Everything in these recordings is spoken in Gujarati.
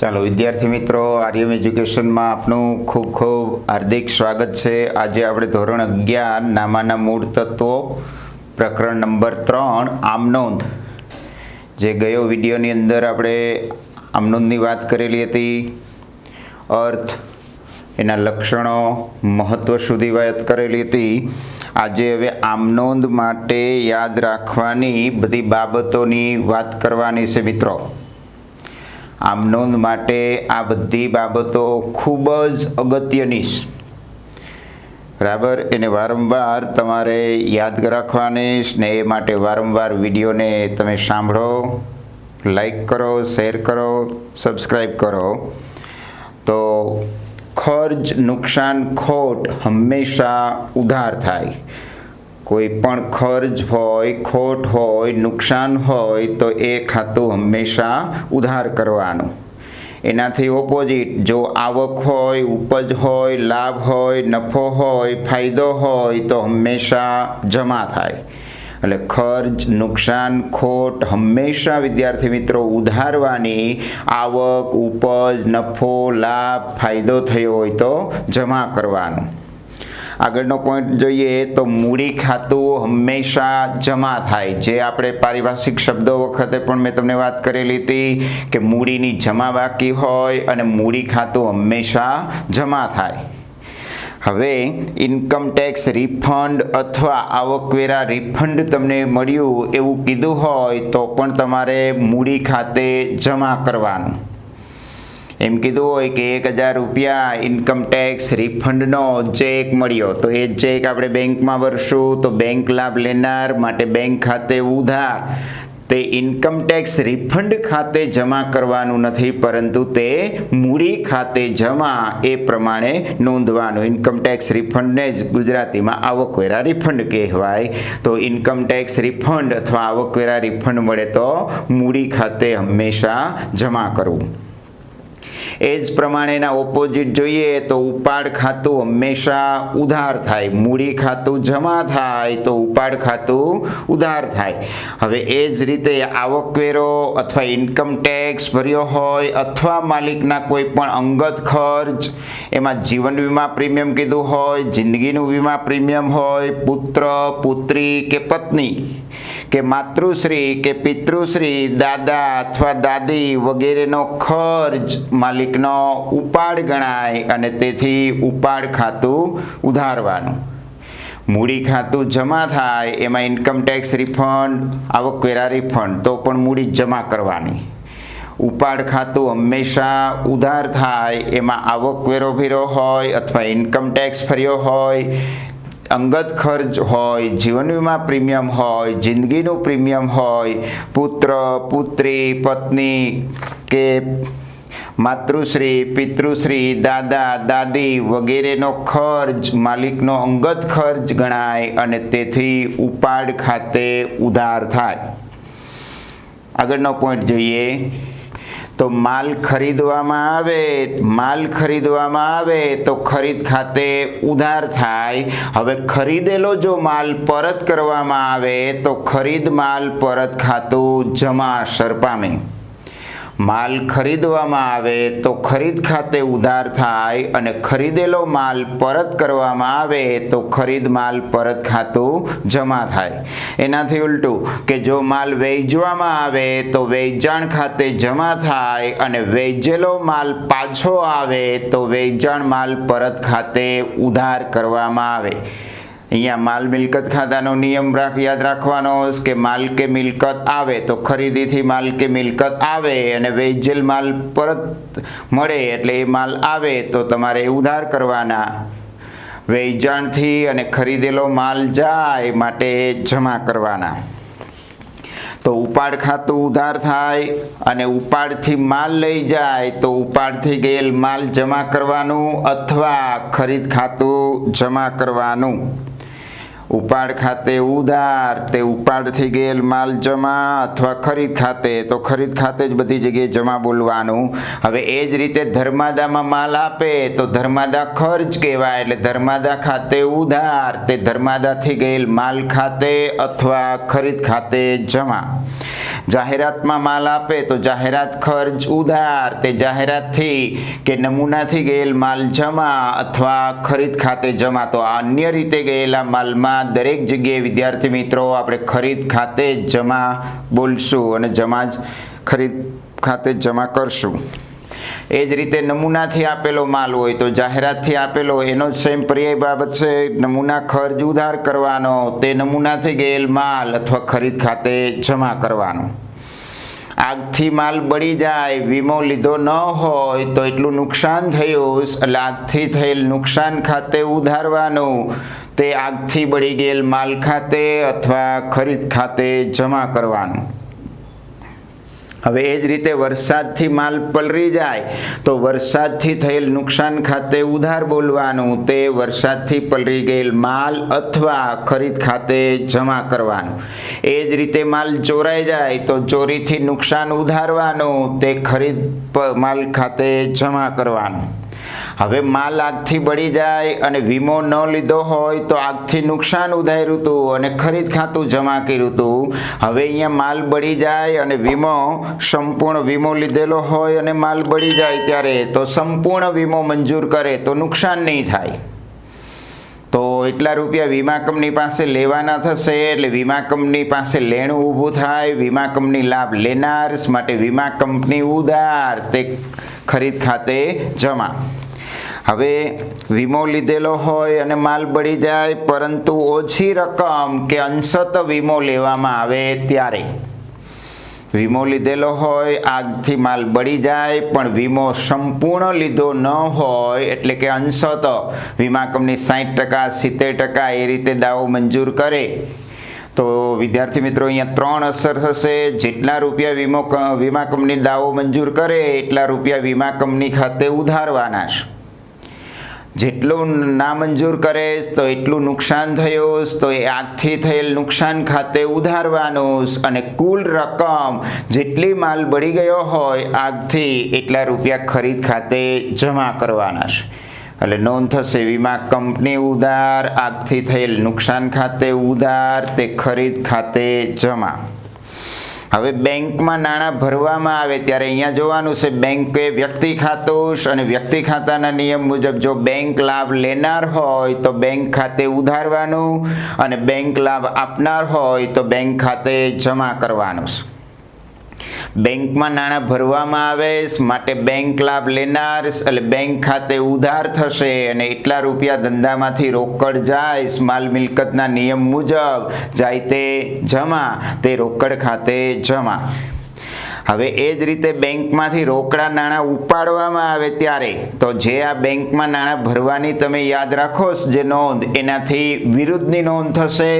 ચાલો વિદ્યાર્થી મિત્રો, આર્યમ એજ્યુકેશનમાં આપનું ખૂબ ખૂબ હાર્દિક સ્વાગત છે। આજે આપણે ધોરણ 11 નામાના મૂળ તત્વો પ્રકરણ નંબર 3 આમનોંધ, જે ગયો વિડીયોની અંદર આપણે આમનોંધની વાત કરેલી હતી, અર્થ, એના લક્ષણો, મહત્વ સુધી વાત કરેલી હતી। આજે હવે આમનોંધ માટે યાદ રાખવાની બધી બાબતોની વાત કરવાની છે મિત્રો। આમનોંધ માટે આ બધી બાબતો ખૂબ જ અગત્યની છે, બરાબર। એને વારંવાર તમારે યાદ રાખવાની ને એ માટે વારંવાર વિડીયોને તમે સાંભળો, લાઈક કરો, શેર કરો, સબસ્ક્રાઈબ કરો। તો ખર્ચ, નુકસાન, ખોટ હંમેશા ઉધાર થાય। કોઈ પણ ખર્ચ હોય, ખોટ હોય, નુકસાન હોય તો એ ખાતું હંમેશા ઉધાર કરવાનું। એનાથી ઓપોઝિટ જો આવક હોય, ઉપજ હોય, લાભ હોય, નફો હોય, ફાયદો હોય તો હંમેશા જમા થાય। એટલે ખર્ચ, નુકસાન, ખોટ હંમેશા વિદ્યાર્થી મિત્રો ઉધારવાની। આવક, ઉપજ, નફો, લાભ, ફાયદો થયો હોય તો જમા કરવાનું। આગળનો પોઈન્ટ જોઈએ તો મૂડી ખાતું હંમેશા જમા થાય। જે આપણે પારિભાષિક શબ્દો વખતે પણ મેં તમને વાત કરેલી હતી કે મૂડીની જમા બાકી હોય અને મૂડી ખાતું હંમેશા જમા થાય। હવે ઇન્કમ ટેક્સ રિફંડ અથવા આવકવેરા રિફંડ તમને મળ્યું એવું કીધું હોય તો પણ તમારે મૂડી ખાતે જમા કરવાનું। એમ કીધું હોય કે 1000 રૂપિયા ઇન્કમ ટેક્સ રિફંડનો ચેક મળ્યો તો એ ચેક આપણે બેંકમાં ભરશું તો બેંક લાભ લેનાર માટે બેંક ખાતે ઉધાર, તે ઇન્કમ ટેક્સ રિફંડ ખાતે જમા કરવાનું નથી, પરંતુ તે મૂડી ખાતે જમા એ પ્રમાણે નોંધવાનું। ઇન્કમ ટેક્સ રિફંડને જ ગુજરાતીમાં આવકવેરા રિફંડ કહેવાય। તો ઇન્કમ ટેક્સ રિફંડ અથવા આવકવેરા રિફંડ મળે તો મૂડી ખાતે હંમેશા જમા કરવું। એ જ પ્રમાણેના ઓપોઝિટ જોઈએ તો ઉપાડ ખાતું હંમેશા ઉધાર થાય। મૂડી ખાતું જમા થાય તો ઉપાડ ખાતું ઉધાર થાય। હવે એ જ રીતે આવકવેરો અથવા ઇન્કમ ટેક્સ ભર્યો હોય અથવા માલિકના કોઈ પણ અંગત ખર્ચ, એમાં જીવન વીમા પ્રીમિયમ કીધું હોય, જિંદગીનું વીમા પ્રીમિયમ હોય, પુત્ર, પુત્રી કે પત્ની કે માતૃશ્રી કે પિતૃશ્રી, દાદા અથવા દાદી વગેરેનો ખર્ચ માલિકનો ઉપાડ ગણાય અને તેથી ઉપાડ ખાતું ઉધારવાનું। મૂડી ખાતું જમા થાય એમાં ઇન્કમ ટેક્સ રિફંડ, આવકવેરા રિફંડ તો પણ મૂડી જમા કરવાની। ઉપાડ ખાતું હંમેશા ઉધાર થાય એમાં આવકવેરો ભર્યો હોય અથવા ઇન્કમ ટેક્સ ભર્યો હોય, અંગત ખર્ચ હોય, જીવન વીમા પ્રીમિયમ હોય, જિંદગીનું પ્રીમિયમ હોય, પુત્ર, પુત્રી, પત્ની કે માતૃશ્રી, પિતૃશ્રી, દાદા, દાદી વગેરેનો ખર્ચ માલિકનો અંગત ખર્ચ ગણાય અને તેથી ઉપાડ ખાતે ઉધાર થાય। આગળનો પોઈન્ટ જોઈએ તો માલ ખરીદવામાં આવે તો ખરીદ ખાતે ઉધાર થાય। હવે ખરીદેલો જો માલ પરત કરવામાં આવે તો ખરીદ માલ પરત ખાતું જમાસર પામે। માલ ખરીદવામાં આવે તો ખરીદ ખાતે ઉધાર થાય અને ખરીદેલો માલ પરત કરવામાં આવે તો ખરીદ માલ પરત ખાતું જમા થાય। એનાથી ઉલટું કે જો માલ વેચવામાં આવે તો વેચાણ ખાતે જમા થાય અને વેચેલો માલ પાછો આવે તો વેચાણ માલ પરત ખાતે ઉધાર કરવામાં આવે। અહીંયા માલ મિલકત ખાતાનો નિયમ યાદ રાખવાનો કે માલ કે મિલકત આવે તો ખરીદીથી માલ કે મિલકત આવે અને વેચેલ માલ પરત મળે એટલે એ માલ આવે તો તમારે ઉધાર કરવાના। વેચાણથી અને ખરીદેલો માલ જાય માટે જમા કરવાના। તો ઉપાડ ખાતું ઉધાર થાય અને ઉપાડથી માલ લઈ જાય તો ઉપાડથી ગયેલ માલ જમા કરવાનું અથવા ખરીદ ખાતું જમા કરવાનું। ઉપાડ ખાતે ઉધાર તે ઉપાડથી ગયેલ માલ જમા અથવા ખરીદ ખાતે તો ખરીદ ખાતે જ બધી જગ્યાએ જમા બોલવાનું। હવે એ જ રીતે ધર્માદામાં માલ આપે તો ધર્માદા ખર્ચ કહેવાય એટલે ધર્માદા ખાતે ઉધાર તે ધર્માદાથી ગયેલ માલ ખાતે અથવા ખરીદ ખાતે જમા। જાહેરાતમાં માલ આપે તો જાહેરાત ખર્ચ ઉધાર, તે જાહેરાતથી કે નમૂનાથી ગયેલ માલ જમા અથવા ખરીદ ખાતે જમા. તો આ અન્ય રીતે ગયેલા માલમાં દરેક જગ્યાએ વિદ્યાર્થી મિત્રો આપણે ખરીદ ખાતે જમા બોલશું અને જમા જ ખરીદ ખાતે જમા કરશું. એ જ રીતે નમૂનાથી આપેલો માલ હોય તો જાહેરાતથી આપેલો એનો જ સેમ પર્યાય બાબત છે. નમૂના ખર્ચ ઉધાર કરવાનો, તે નમૂનાથી ગયેલ માલ અથવા ખરીદ ખાતે જમા કરવાનો. આગથી માલ બળી જાય, વીમો લીધો ન હોય તો એટલું નુકસાન થયું, એટલે આગથી થયેલ નુકસાન ખાતે ઉધારવાનું, તે આગથી બળી ગયેલ માલ ખાતે અથવા ખરીદ ખાતે જમા કરવાનું. હવે એ જ રીતે વરસાદથી માલ પલળી જાય તો વરસાદથી થયેલ નુકસાન ખાતે ઉધાર બોલવાનું, તે વરસાદથી પલળી ગયેલ માલ અથવા ખરીદ ખાતે જમા કરવાનું. એ જ રીતે માલ ચોરાઈ જાય તો ચોરીથી નુકસાન ઉધારવાનું, તે ખરીદ માલ ખાતે જમા કરવાનું. હવે માલ આગથી બળી જાય અને વીમો ન લીધો હોય તો આગથી નુકસાન ઉધાર્યું હતું અને ખરીદ ખાતું જમા કર્યું હતું. હવે અહીંયા માલ બળી જાય અને વીમો સંપૂર્ણ વીમો લીધેલો હોય અને માલ બળી જાય ત્યારે તો સંપૂર્ણ વીમો મંજૂર કરે તો નુકસાન નહીં થાય. તો એટલા રૂપિયા વીમા કંપની પાસે લેવાના થશે, એટલે વીમા કંપની પાસે લેણું ઊભું થાય. વીમા કંપની લાભ લેનાર માટે વીમા કંપની ઉધાર, તે ખરીદ ખાતે જમા. હવે વીમો લીધેલો હોય અને માલ બળી જાય પરંતુ ઓછી રકમ કે અંશત વીમો લેવામાં આવે ત્યારે. વીમો લીધેલો હોય, આગથી માલ બળી જાય પણ વીમો સંપૂર્ણ લીધો ન હોય એટલે કે અંશત વીમા કંપની 60%, 70% એ રીતે દાવો મંજૂર કરે તો વિદ્યાર્થી મિત્રો અહીંયા 3 અસર થશે. જેટલા રૂપિયા વીમા કંપની દાવો મંજૂર કરે એટલા રૂપિયા વીમા કંપની ખાતે ઉધારવાના છે. જેટલું ના મંજૂર કરે તો એટલું નુકસાન થયું તો એ આગથી થયેલ નુકસાન ખાતે ઉધારવાનું અને કુલ રકમ જેટલી માલ બળી ગયો હોય આગથી એટલા રૂપિયા ખરીદ ખાતે જમા કરવાના છે. એટલે નોંધ થશે વીમા કંપની ઉધાર, આગથી થયેલ નુકસાન ખાતે ઉધાર, તે ખરીદ ખાતે જમા. હવે બેંકમાં નાણાં ભરવામાં આવે ત્યારે અહીંયા જોવાનું છે બેંકે વ્યક્તિ ખાતું અને વ્યક્તિ ખાતાના નિયમ મુજબ જો બેંક લાભ લેનાર હોય તો બેંક ખાતે ઉધારવાનું અને બેંક લાભ આપનાર હોય તો બેંક ખાતે જમા કરવાનું. બેંકમાં નાણાં ભરવામાં આવે માટે બેંક લાભ લેનાર એટલે બેંક ખાતે ઉધાર થશે અને એટલા રૂપિયા ધંધામાંથી રોકડ જાય, માલ મિલકતના નિયમ મુજબ જાય તે જમા, તે રોકડ ખાતે જમા. હવે એ જ રીતે બેંકમાંથી રોકડા નાણાં ઉપાડવામાં આવે ત્યારે તો જે આ બેંકમાં નાણાં ભરવાની તમે યાદ રાખો જે નોંધ, એનાથી વિરુદ્ધની નોંધ થશે.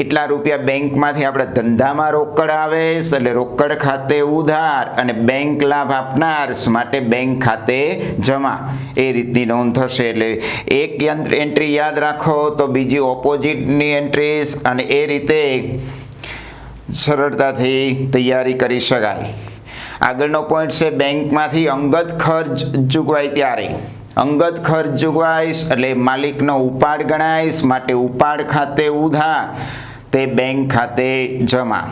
એટલા રૂપિયા બેંકમાંથી આપણે ધંધામાં રોકડ આવે એટલે રોકડ ખાતે ઉધાર અને બેંક લાભ આપનાર માટે બેંક ખાતે જમા, એ રીતની નોંધ થશે. એટલે એક એન્ટ્રી યાદ રાખો તો બીજી ઓપોઝિટની એન્ટ્રીઝ અને એ રીતે સરળતાથી તૈયારી કરી શકાય. આગળનો પોઈન્ટ છે બેંકમાંથી અંગત ખર્ચ ચૂકવાય ત્યારે. અંગત ખર્ચ ચૂકવાઈશ એટલે માલિકનો ઉપાડ ગણાઈશ માટે ઉપાડ ખાતે ઉધાર, તે બેંક ખાતે જમા.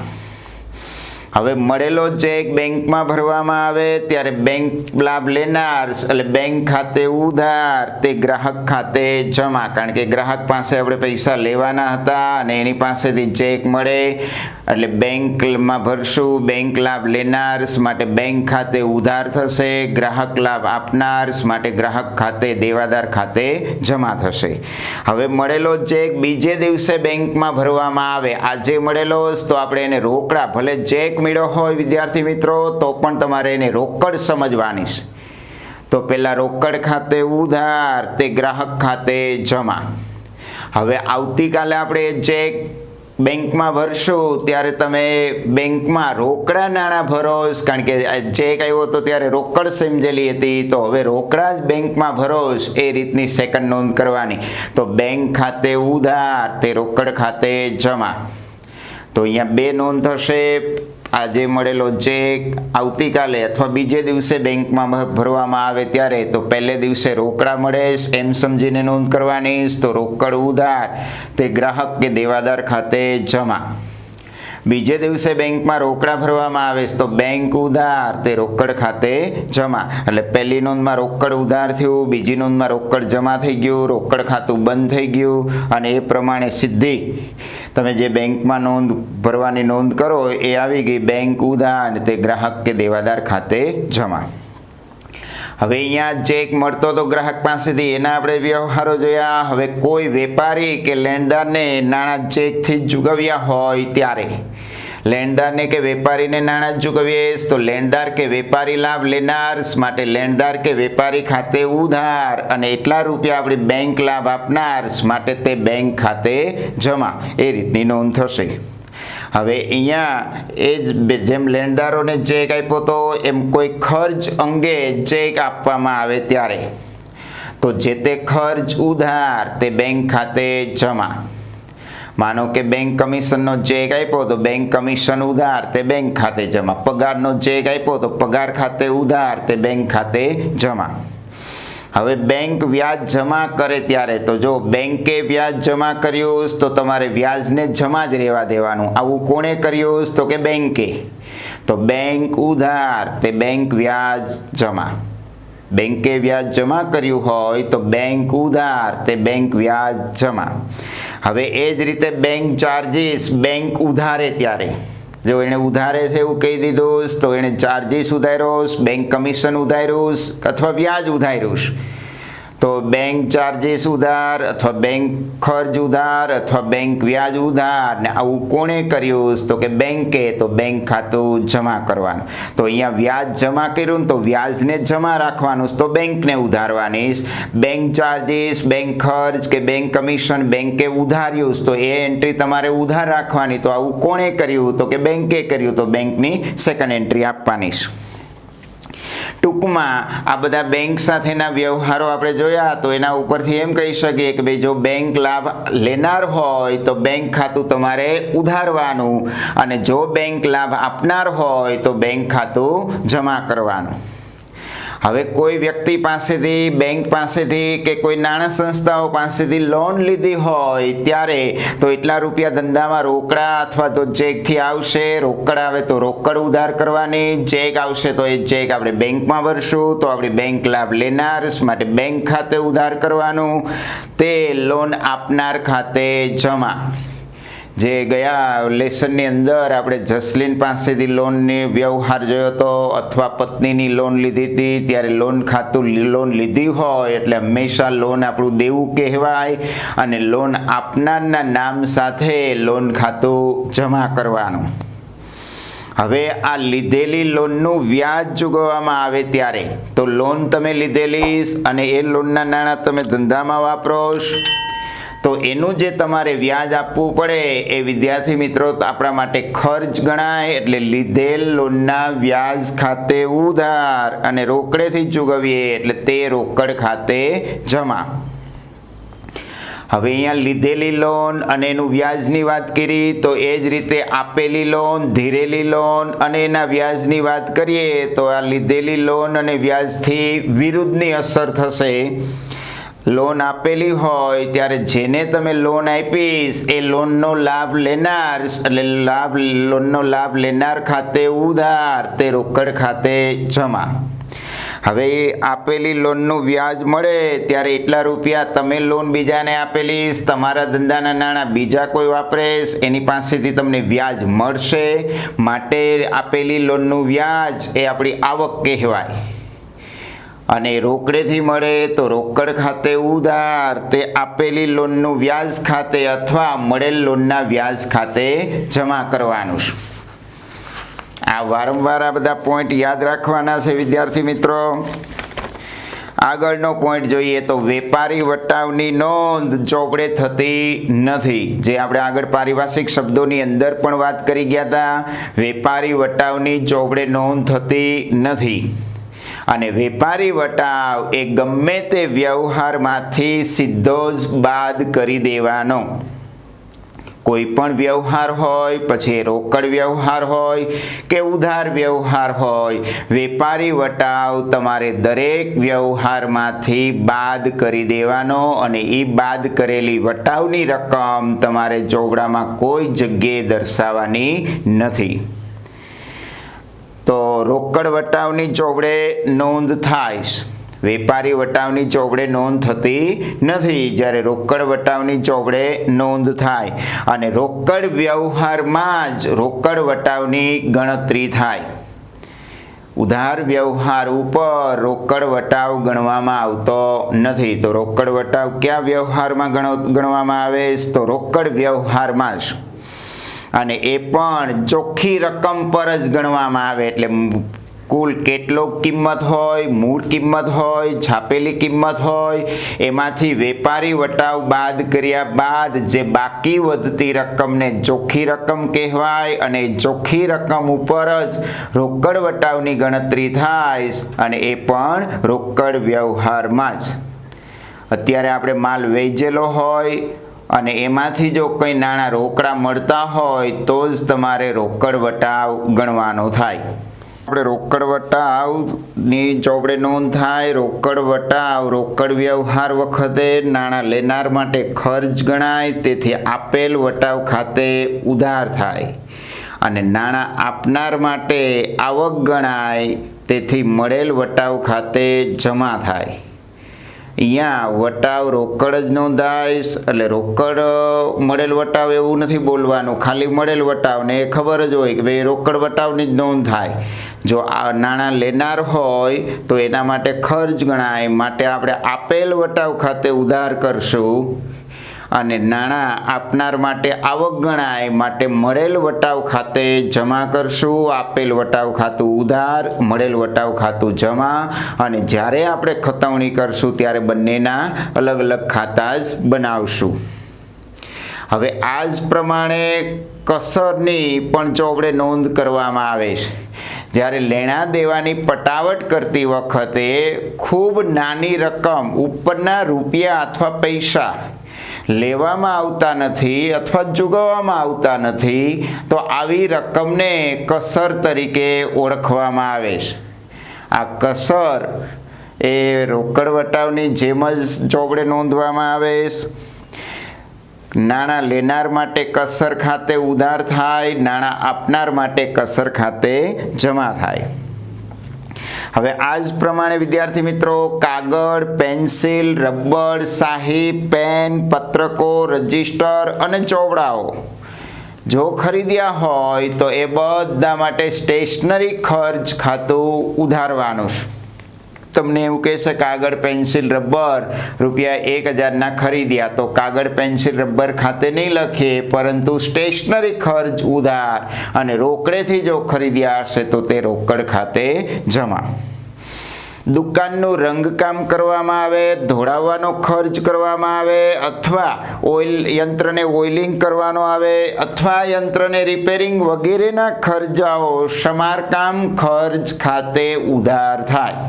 હવે મળેલો ચેક બેંકમાં ભરવામાં આવે ત્યારે બેંક લાભ લેનાર એટલે બેંક ખાતે ઉધાર, તે ગ્રાહક ખાતે જમા. કારણ કે ગ્રાહક પાસે આપણે પૈસા લેવાના હતા અને એની પાસેથી ચેક મળે એટલે બેંકમાં ભરશું. બેંક લાભ લેનાર માટે બેંક ખાતે ઉધાર થશે, ગ્રાહક લાભ આપનાર માટે ગ્રાહક ખાતે દેવાદાર ખાતે જમા થશે. હવે મળેલો ચેક બીજે દિવસે બેંકમાં ભરવામાં આવે. આજે મળેલો તો આપણે એને રોકડા, ભલે ચેક મળ્યો હોય વિદ્યાર્થી મિત્રો તો પણ તમારે એને રોકડ સમજવાની છે. તો પેલા રોકડ ખાતે ઉધાર, તે ગ્રાહક ખાતે જમા. હવે આવતીકાલે આપણે ચેક બેંકમાં ભરશું ત્યારે તમે બેંકમાં રોકડા નાણાં ભરો, કારણ કે ચેક આવ્યો હતો ત્યારે રોકડ સમજેલી હતી તો હવે રોકડા જ બેંકમાં ભરો, એ રીતની સેકન્ડ નોંધ કરવાની. તો બેંક ખાતે ઉધાર, તે રોકડ ખાતે જમા. તો અહીંયા 2 નોંધ થશે. આજે મળેલો ચેક આવતીકાલે અથવા બીજે દિવસે બેંકમાં ભરવામાં આવે ત્યારે તો પહેલે દિવસે રોકડા મળે એમ સમજીને નોંધ કરવાની. તો રોકડ ઉધાર, તે ગ્રાહક કે દેવાદાર ખાતે જમા. બીજે દિવસે બેંકમાં રોકડા ભરવામાં આવે તો બેંક ઉધાર તે રોકડ ખાતે જમા. એટલે પહેલી નોંધમાં રોકડ ઉધાર થયું, બીજી નોંધમાં રોકડ જમા થઈ ગયું, રોકડ ખાતું બંધ થઈ ગયું અને એ પ્રમાણે સીધી તમે જે બેંકમાં નોંધ ભરવાની નોંધ કરો એ આવી ગઈ બેંક ઉધાર તે ગ્રાહક કે દેવાદાર ખાતે જમા. હવે અહીંયા ચેક મળતો તો ગ્રાહક પાસેથી એના આપણે વ્યવહારો જોયા. હવે કોઈ વેપારી કે લેણદારને નાણાં ચેકથી જ ચૂકવ્યા હોય ત્યારે લેણદારને કે વેપારીને નાણાં ચૂકવીએ તો લેણદાર કે વેપારી લાભ લેનાર માટે લેણદાર કે વેપારી ખાતે ઉધાર અને એટલા રૂપિયા આપણી બેંક લાભ આપનાર માટે તે બેંક ખાતે જમા. એ રીતની નોંધ થશે. હવે અહીંયા એ જ જેમ લેણદારોને ચેક આપ્યો તો એમ કોઈ ખર્ચ અંગે ચેક આપવામાં આવે ત્યારે તો જે તે ખર્ચ ઉધાર તે બેંક ખાતે જમા. માનો કે બેંક કમિશનનો ચેક આપ્યો તો બેંક કમિશન ઉધાર તે બેંક ખાતે જમા. પગારનો ચેક આપ્યો તો પગાર ખાતે ઉધાર તે બેંક ખાતે જમા. હવે બેંક વ્યાજ જમા કરે ત્યારે તો જો બેંકે વ્યાજ જમા કર્યું તો તમારે વ્યાજને જમા જ રહેવા દેવાનું. આવું કોણે કર્યું તો કે બેંકે. તો બેંક ઉધાર તે બેંક વ્યાજ જમા. બેંકે વ્યાજ જમા કર્યું હોય તો બેંક ઉધાર તે બેંક વ્યાજ જમા. હવે એ જ રીતે બેંક ચાર્જીસ બેંક ઉધારે ત્યારે જો એણે ઉધારે છે એવું કહી દીધું તો એણે ચાર્જીસ ઉધાર્યો, બેંક કમિશન ઉધાર્યું અથવા વ્યાજ ઉધાર્યું તો બેંક ચાર્જીસ ઉધાર અથવા બેંક ખર્ચ ઉધાર અથવા બેંક વ્યાજ ઉધાર ને આવું કોણે કર્યું તો કે બેંકે. તો બેંક ખાતું જમા કરવાનું. તો અહીંયા વ્યાજ જમા કર્યું તો વ્યાજને જમા રાખવાનું તો બેંકને ઉધારવાની. બેંક ચાર્જીસ બેંક ખર્ચ કે બેંક કમિશન બેંકે ઉધાર્યું તો એ એન્ટ્રી તમારે ઉધાર રાખવાની. તો આવું કોણે કર્યું તો કે બેંકે કર્યું. તો બેંકની સેકન્ડ એન્ટ્રી આપવાની. ટૂંકમાં આ બધા બેંક સાથેના વ્યવહારો આપણે જોયા તો એના ઉપરથી એમ કહી શકીએ કે ભાઈ જો બેંક લાભ લેનાર હોય તો બેંક ખાતું તમારે ઉધારવાનું અને જો બેંક લાભ આપનાર હોય તો બેંક ખાતું જમા કરવાનું. હવે કોઈ વ્યક્તિ પાસેથી બેંક પાસેથી કે કોઈ નાણાં સંસ્થાઓ પાસેથી લોન લીધી હોય ત્યારે તો એટલા રૂપિયા ધંધામાં રોકડા અથવા તો ચેકથી આવશે. રોકડ આવે તો રોકડ ઉધાર કરવાની, ચેક આવશે તો એ ચેક આપણે બેંકમાં ભરશું તો આપણી બેંક લાભ લેનાર માટે બેંક ખાતે ઉધાર કરવાનું તે લોન આપનાર ખાતે જમા. જે ગયા લેસનની અંદર આપણે જસલીન પાસેથી લોનની વ્યવહાર જોયો હતો અથવા પત્નીની લોન લીધી હતી ત્યારે લોન ખાતું લોન લીધી હોય એટલે હંમેશા લોન આપણું દેવું કહેવાય અને લોન આપનારના નામ સાથે લોન ખાતું જમા કરવાનું. હવે આ લીધેલી લોનનું વ્યાજ ચૂકવવામાં આવે ત્યારે તો લોન તમે લીધેલી અને એ લોનના નાણાં તમે ધંધામાં વાપરો તો એનું જે તમારે વ્યાજ આપવું પડે એ વિદ્યાર્થી મિત્રો આપણા માટે ખર્ચ ગણાય. એટલે લીધેલ લોનના વ્યાજ ખાતે ઉધાર અને રોકડેથી ચૂકવીએ એટલે તે રોકડ ખાતે જમા. હવે અહીંયા લીધેલી લોન અને એનું વ્યાજની વાત કરી તો એ જ રીતે આપેલી લોન, ધીરેલી લોન અને એના વ્યાજની વાત કરીએ તો આ લીધેલી લોન અને વ્યાજથી વિરુદ્ધની અસર થશે. લોન આપેલી હોય ત્યારે જેને તમે લોન આપીશ એ લોનનો લાભ લેનાર એટલે લોનનો લાભ લેનાર ખાતે ઉધાર તે રોકડ ખાતે જમા. હવે આપેલી લોનનું વ્યાજ મળે ત્યારે એટલા રૂપિયા તમે લોન બીજાને આપેલી, તમારા ધંધાના નાણાં બીજા કોઈ વાપરેશ એની પાસેથી તમને વ્યાજ મળશે માટે આપેલી લોનનું વ્યાજ એ આપણી આવક કહેવાય. અને રોકડેથી મળે તો રોકડ ખાતે ઉધાર તે આપેલી લોનનું વ્યાજ ખાતે અથવા મળેલ લોનના વ્યાજ ખાતે જમા કરવાનું. આ વારંવાર આ બધા પોઈન્ટ યાદ રાખવાના છે વિદ્યાર્થી મિત્રો. આગળનો પોઈન્ટ જોઈએ તો વેપારી વટાવની નોંધ ચોપડે થતી નથી. જે આપણે આગળ પારિભાષિક શબ્દોની અંદર પણ વાત કરી ગયા હતા. વેપારી વટાવની ચોપડે નોંધ થતી નથી અને વેપારી વટાવ એ ગમે તે વ્યવહારમાંથી સીધો જ બાદ કરી દેવાનો. કોઈ પણ વ્યવહાર હોય, પછી રોકડ વ્યવહાર હોય કે ઉધાર વ્યવહાર હોય, વેપારી વટાવ તમારે દરેક વ્યવહારમાંથી બાદ કરી દેવાનો અને એ બાદ કરેલી વટાવની રકમ તમારે ચોપડામાં કોઈ જગ્યાએ દર્શાવવાની નથી. તો રોકડ વટાવની ચોપડે નોંધ થાય, વેપારી વટાવની ચોપડે નોંધ થતી નથી, જ્યારે રોકડ વટાવની ચોપડે નોંધ થાય અને રોકડ વ્યવહારમાં જ રોકડ વટાવની ગણતરી થાય. ઉધાર વ્યવહાર ઉપર રોકડ વટાવ ગણવામાં આવતો નથી. તો રોકડ વટાવ કયા વ્યવહારમાં ગણવામાં આવે? તો રોકડ વ્યવહારમાં જ, અને એ પણ ચોખ્ખી રકમ પર જ ગણવામાં આવે. એટલે કુલ કેટલો કિંમત હોય, મૂળ કિંમત હોય, છાપેલી કિંમત હોય, એમાંથી વેપારી વટાવ બાદ કર્યા બાદ જે બાકી વધતી રકમને ચોખ્ખી રકમ કહેવાય અને ચોખ્ખી રકમ ઉપર જ રોકડ વટાવની ગણતરી થાય, અને એ પણ રોકડ વ્યવહારમાં જ. અત્યારે આપણે માલ વેચેલો હોય અને એમાંથી જો કંઈ નાણાં રોકડા મળતા હોય તો જ તમારે રોકડ વટાવ ગણવાનો થાય. આપણે રોકડ વટાવની ચોપડે નોંધ થાય. રોકડ વટાવ રોકડ વ્યવહાર વખતે નાણાં લેનાર માટે ખર્ચ ગણાય, તેથી આપેલ વટાવ ખાતે ઉધાર થાય, અને નાણાં આપનાર માટે આવક ગણાય, તેથી મળેલ વટાવ ખાતે જમા થાય. અહીંયા વટાવ રોકડ જ નોંધાય, એટલે રોકડ મળેલ વટાવ એવું નથી બોલવાનું, ખાલી મળેલ વટાવને એ ખબર જ હોય કે ભાઈ રોકડ વટાવની જ નોંધ થાય. જો આ નાણાં લેનાર હોય તો એના માટે ખર્ચ ગણાય, માટે આપણે આપેલ વટાવ ખાતે ઉધાર કરશું, અને નાણાં આપનાર માટે આવક ગણાય, માટે મળેલ વટાવ ખાતે જમા કરશું. આપેલ વટાવ ખાતું ઉધાર, મળેલ વટાવ ખાતું જમા, અને જ્યારે આપણે ખતવણી કરશું ત્યારે બંનેના અલગ અલગ ખાતા જ બનાવશું. હવે આ જ પ્રમાણે કસરની પણ ચોપડે નોંધ કરવામાં આવે છે. જ્યારે લેણા દેવાની પટાવટ કરતી વખતે ખૂબ નાની રકમ ઉપરના રૂપિયા અથવા પૈસા લેવામાં આવતા નથી અથવા ચૂકવવામાં આવતા નથી, તો આવી રકમને કસર તરીકે ઓળખવામાં આવે છે. આ કસર એ રોકડ વટાવની જેમ જ ચોપડે નોંધવામાં આવે છે. નાણાં લેનાર માટે કસર ખાતે ઉધાર થાય, નાણાં આપનાર માટે કસર ખાતે જમા થાય. હવે આ જ પ્રમાણે વિદ્યાર્થી મિત્રો કાગળ, પેન્સિલ, રબર, શાહી, પેન, પત્રકો, રજિસ્ટર અને ચોપડાઓ જો ખરીદ્યા હોય તો એ બધા માટે સ્ટેશનરી ખર્ચ ખાતું ઉધારવાનું છે. તમને એવું કહેશે કાગળ, પેન્સિલ, રબર ₹1000ના ખરીદ્યા, તો કાગળ, પેન્સિલ, રબર ખાતે નહીં લખીએ, પરંતુ સ્ટેશનરી ખર્ચ ઉધાર, અને રોકડેથી જો ખરીદ્યા હશે તો તે રોકડ ખાતે જમા. દુકાનનું રંગકામ કરવામાં આવે, ધોળાવવાનો ખર્ચ કરવામાં આવે, અથવા યંત્રને ઓઇલિંગ કરવાનો આવે, અથવા યંત્રને રિપેરિંગ વગેરેના ખર્ચાઓ સમારકામ ખર્ચ ખાતે ઉધાર થાય.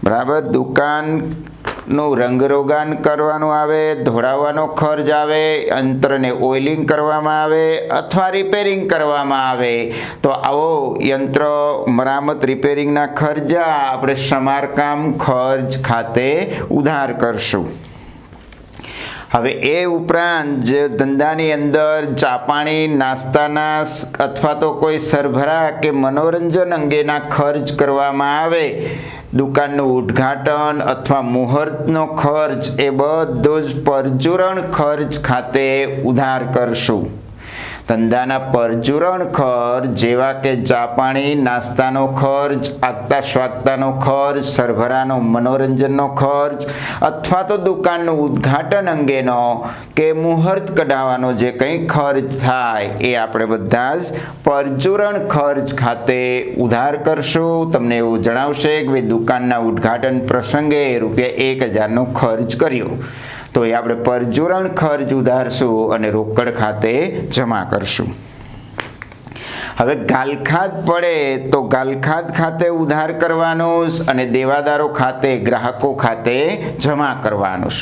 બરાબર. દુકાનનું રંગરોગાન કરવાનું આવે, ધોળાવવાનો ખર્ચ આવે, યંત્રને ઓઇલિંગ કરવામાં આવે અથવા રિપેરિંગ કરવામાં આવે, તો આવો યંત્ર મરામત રિપેરિંગના ખર્ચા આપણે સમારકામ ખર્ચ ખાતે ઉધાર કરશું. હવે એ ઉપરાંત જે ધંધાની અંદર ચા પાણી, નાસ્તાના અથવા તો કોઈ સરભરા કે મનોરંજન અંગેના ખર્ચ કરવામાં આવે, દુકાનનું ઉદ્ઘાટન અથવા મુહૂર્તનો ખર્ચ, એ બધો જ પરચુરણ ખર્ચ ખાતે ઉધાર કરશું. ધંધાના પરચુરણ ખર્ચ જેવા કે ચા પાણી, નાસ્તાનો ખર્ચ, આગતા સ્વાગતાનો ખર્ચ, સરભરાનો મનોરંજનનો ખર્ચ, અથવા તો દુકાનનું ઉદ્ઘાટન અંગેનો કે મુહૂર્ત કઢાવવાનો જે કંઈ ખર્ચ થાય એ આપણે બધા જ પરચુરણ ખર્ચ ખાતે ઉધાર કરશું. તમને એવું જણાવશે કે ભાઈ દુકાનના ઉદ્ઘાટન પ્રસંગે ₹1000નો ખર્ચ કર્યો, તો એ આપણે પરચુરણ ખર્ચ ઉધારશું અને રોકડ ખાતે જમા કરશું. હવે ગાલખાત પડે તો ગાલખાત ખાતે ઉધાર કરવાનું અને દેવાદારો ખાતે, ગ્રાહકો ખાતે જમા કરવાનું.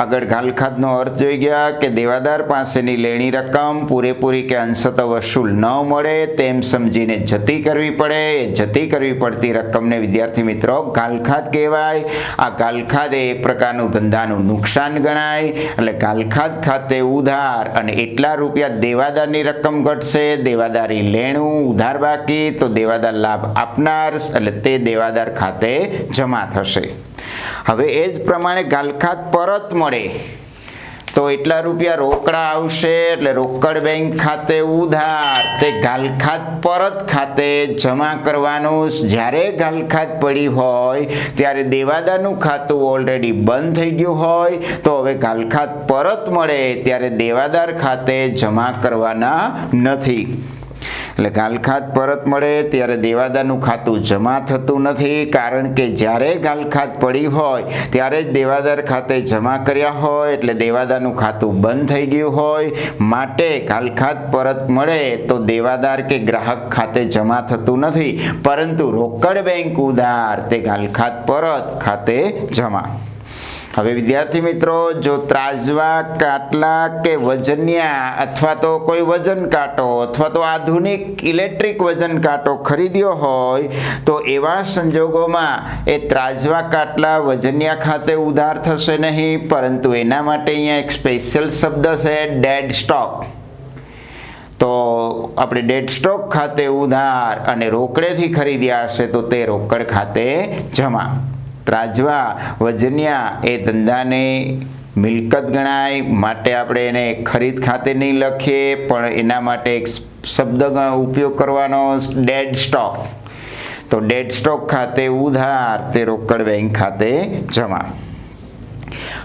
આગળ ગાલખાતનો અર્થ જોઈ ગયા કે દેવાદાર પાસેની લેણી રકમ પૂરેપૂરી કે અંશતઃ વસૂલ ન મળે તેમ સમજીને જતી કરવી પડે. એ જતી કરવી પડતી રકમને વિદ્યાર્થી મિત્રો ગાલખાત કહેવાય. આ ગાલખાત એ એક પ્રકારનું ધંધાનું નુકસાન ગણાય. એટલે ગાલખાત ખાતે ઉધાર અને એટલા રૂપિયા દેવાદારની રકમ ઘટશે, દેવાદારી લેણું, ઉધાર બાકી તો દેવાદાર લાભ આપનાર, એટલે તે દેવાદાર ખાતે જમા થશે. હવે એ જ પ્રમાણે ગાલખાત પરત મળે તો એટલા રૂપિયા રોકડા આવશે, એટલે રોકડ બેંક ખાતે ઉધાર તે ગાલખાત પરત ખાતે જમા કરવાનું. જ્યારે ગાલખાત પડી હોય ત્યારે દેવાદારનું ખાતું ઓલરેડી બંધ થઈ ગયું હોય તો હવે ગાલખાત પરત મળે ત્યારે દેવાદાર ખાતે જમા કરવાના નથી. એટલે ગાલખાત પરત મળે ત્યારે દેવાદારનું ખાતું જમા થતું નથી, કારણ કે જ્યારે ગાલખાત પડી હોય ત્યારે જ દેવાદાર ખાતે જમા કર્યા હોય, એટલે દેવાદારનું ખાતું બંધ થઈ ગયું હોય. માટે ગાલખાત પરત મળે તો દેવાદાર કે ગ્રાહક ખાતે જમા થતું નથી, પરંતુ રોકડ બેંક ઉધાર તે ગાલખાત પરત ખાતે જમા. હવે વિદ્યાર્થી મિત્રો, જો ત્રાજવા, કાટલા કે વજનિયા અથવા તો કોઈ વજન કાંટો અથવા તો આધુનિક ઇલેક્ટ્રિક વજન કાંટો ખરીદ્યો હોય તો એવા સંજોગોમાં એ ત્રાજવા, કાટલા, વજનિયા ખાતે ઉધાર થશે નહીં, પરંતુ એના માટે અહીંયા એક સ્પેશિયલ શબ્દ છે ડેડ સ્ટોક. તો આપણે ડેડ સ્ટોક ખાતે ઉધાર અને રોકડેથી ખરીદ્યા હશે તો તે રોકડ ખાતે જમા. ત્રાજવા, વજનિયા એ ધંધાની મિલકત ગણાય, માટે આપણે એને ખરીદ ખાતે નહીં લખીએ, પણ એના માટે એક શબ્દ ઉપયોગ કરવાનો ડેડ સ્ટોક. તો ડેડ સ્ટોક ખાતે ઉધાર તે રોકડ બેંક ખાતે જમા.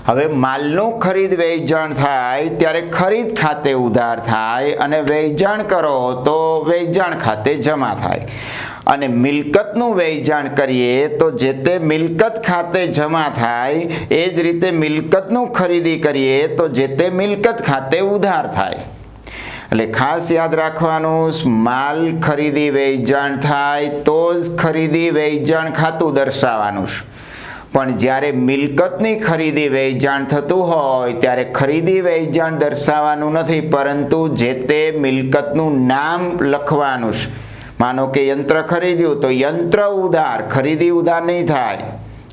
હવે માલનું ખરીદ વેચાણ થાય ત્યારે ખરીદ ખાતે ઉધાર થાય અને વેચાણ કરો તો વેચાણ ખાતે જમા થાય. અને મિલકતનું વેચાણ કરીએ તો જે તે મિલકત ખાતે જમા થાય, એ જ રીતે મિલકતનું ખરીદી કરીએ તો જે તે મિલકત ખાતે ઉધાર થાય. એટલે ખાસ યાદ રાખવાનું, માલ ખરીદી વેચાણ થાય તો જ ખરીદી વેચાણ ખાતું દર્શાવવાનું છે, પણ જ્યારે મિલકતની ખરીદી વેચાણ થતું હોય ત્યારે ખરીદી વેચાણ દર્શાવવાનું નથી, પરંતુ જે તે મિલકતનું નામ લખવાનું છે. માનો કે યંત્ર ખરીદ્યું તો યંત્ર ઉધાર, ખરીદી ઉધાર નહીં થાય.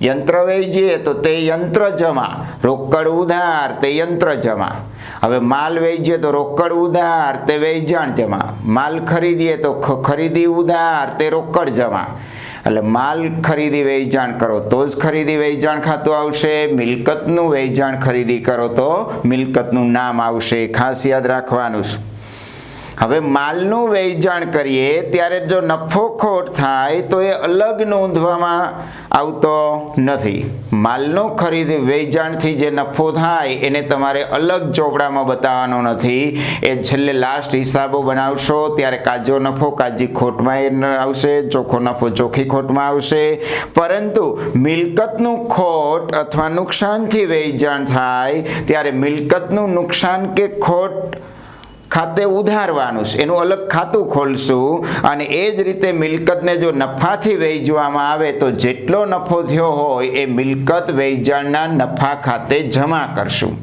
યંત્ર વેચીએ તો તે યંત્ર જમા, રોકડ ઉધાર તે યંત્ર જમા. હવે માલ વેચીએ તો રોકડ ઉધાર તે વેચાણ જમા, માલ ખરીદીએ તો ખરીદી ઉધાર તે રોકડ જમા. એટલે માલ ખરીદી વેચાણ કરો તો જ ખરીદી વેચાણ ખાતું આવશે, મિલકતનું વેચાણ ખરીદી કરો તો મિલકતનું નામ આવશે. ખાસ યાદ રાખવાનું છે. હવે માલનું વેચાણ કરીએ ત્યારે જો નફો ખોટ થાય તો એ અલગ નોંધવામાં આવતો નથી. માલનું ખરીદ વેચાણથી જે નફો થાય એને તમારે અલગ ચોપડામાં બતાવવાનો નથી. એ છેલ્લે લાસ્ટ હિસાબો બનાવશો ત્યારે કાચો નફો કાચી ખોટમાં આવશે, ચોખ્ખો નફો ચોખ્ખી ખોટમાં આવશે. પરંતુ મિલકતનું ખોટ અથવા નુકસાનથી વેચાણ થાય ત્યારે મિલકતનું નુકસાન કે ખોટ ખાતે ઉધારવાનું છે, એનું અલગ ખાતું ખોલશું. અને એ જ રીતે મિલકતને જો નફાથી વેચવામાં આવે તો જેટલો નફો થયો હોય એ મિલકત વેચાણના નફા ખાતે જમા કરશું.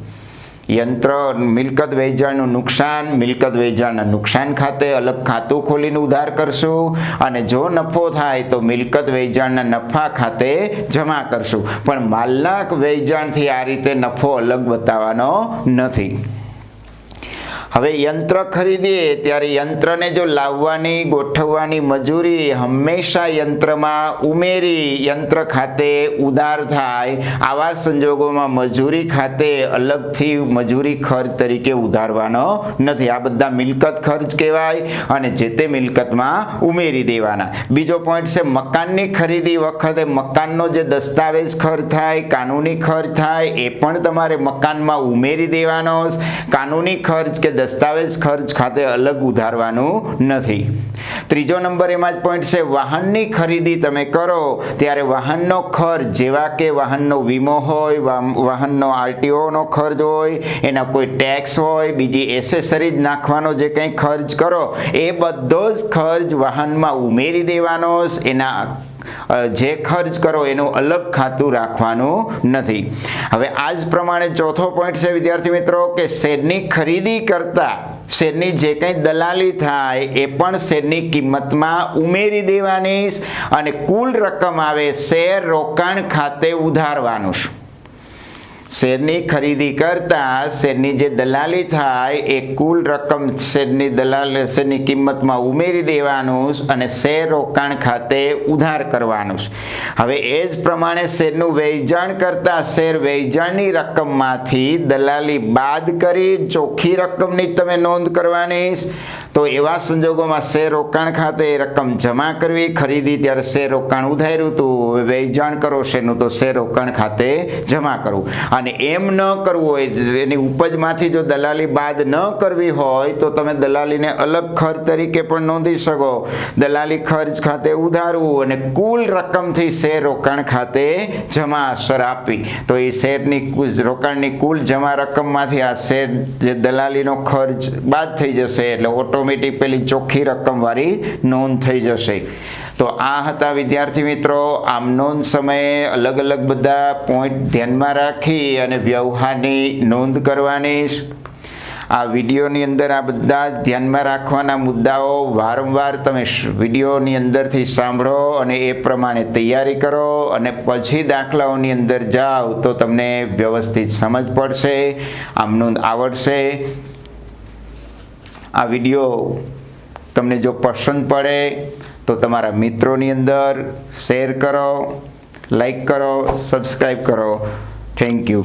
યંત્ર મિલકત વેચાણનું નુકસાન મિલકત વેચાણના નુકસાન ખાતે અલગ ખાતું ખોલીને ઉધાર કરશું, અને જો નફો થાય તો મિલકત વેચાણના નફા ખાતે જમા કરશું. પણ માલના વેચાણથી આ રીતે નફો અલગ બતાવવાનો નથી. હવે યંત્ર ખરીદીએ ત્યારે યંત્રને જો લાવવાની ગોઠવવાની મજૂરી હંમેશા યંત્રમાં ઉમેરી યંત્ર ખાતે ઉધાર થાય. આવા સંજોગોમાં મજૂરી ખાતે અલગથી મજૂરી ખર્ચ તરીકે ઉધારવાનો નથી. આ બધા મિલકત ખર્ચ કહેવાય અને જે તે મિલકતમાં ઉમેરી દેવાના. બીજો પોઈન્ટ છે મકાનની ખરીદી વખતે મકાનનો જે દસ્તાવેજ ખર્ચ થાય, કાનૂની ખર્ચ થાય, એ પણ તમારે મકાનમાં ઉમેરી દેવાનો. કાનૂની ખર્ચ કે દસ્તાવેજ ખર્ચ ખાતે અલગ ઉધારવાનું નથી. ત્રીજો નંબર એમાં જ પોઈન્ટ છે વાહનની ખરીદી તમે કરો ત્યારે વાહનનો ખર્ચ, જેવા કે વાહનનો વીમો હોય, વાહનનો આરટીઓનો ખર્ચ હોય, એના કોઈ ટેક્સ હોય, બીજી એસેસરીઝ નાખવાનો જે કંઈ ખર્ચ કરો એ બધો જ ખર્ચ વાહનમાં ઉમેરી દેવાનો. એના જે ખર્ચ કરો એનું અલગ ખાતું રાખવાનું નથી. હવે આ જ પ્રમાણે ચોથો પોઈન્ટ છે વિદ્યાર્થી મિત્રો કે શેરની ખરીદી કરતા શેરની જે કંઈ દલાલી થાય એ પણ શેરની કિંમતમાં ઉમેરી દેવાની અને કુલ રકમ આવે શેર રોકાણ ખાતે ઉધારવાનું. શેરની ખરીદી કરતા શેરની જે દલાલી થાય એ કુલ રકમ શેરની કિંમતમાં ઉમેરી દેવાનું અને શેર રોકાણ ખાતે ઉધાર કરવાનું. હવે એ જ પ્રમાણે શેરનું વેચાણ કરતા શેર વેચાણની રકમમાંથી દલાલી બાદ કરી ચોખ્ખી રકમની તમે નોંધ કરવાની. તો એવા સંજોગોમાં શેર રોકાણ ખાતે રકમ જમા કરવી. ખરીદી ત્યારે શેર રોકાણ ઉધાર્યું હતું, વેચાણ કરો શેરનું તો શેર રોકાણ ખાતે જમા કરવું. અને એમ ન કરવું હોય, એની ઉપજમાંથી જો દલાલી બાદ ન કરવી હોય તો તમે દલાલીને અલગ ખર્ચ તરીકે પણ નોંધી શકો. દલાલી ખર્ચ ખાતે ઉધારવું અને કુલ રકમથી શેર રોકાણ ખાતે જમા અસર આપવી. તો એ શેરની રોકાણની કુલ જમા રકમમાંથી આ શેર જે દલાલીનો ખર્ચ બાદ થઈ જશે એટલે ઓટોમેટિક પેલી ચોખ્ખી રકમવાળી નોંધ થઈ જશે. તો આ હતા વિદ્યાર્થી મિત્રો આમ નોંધ સમયે અલગ અલગ બધા પોઈન્ટ ધ્યાનમાં રાખી અને વ્યવહારની નોંધ કરવાની. આ વિડીયોની અંદર આ બધા ધ્યાનમાં રાખવાના મુદ્દાઓ વારંવાર તમે વિડીયોની અંદરથી સાંભળો અને એ પ્રમાણે તૈયારી કરો અને પછી દાખલાઓની અંદર જાઓ તો તમને વ્યવસ્થિત સમજ પડશે, આમ નોંધ આવડશે. આ વિડીયો તમને જો પસંદ પડે તો તમારા મિત્રોની અંદર શેર કરો, લાઈક કરો, સબસ્ક્રાઈબ કરો. Thank you.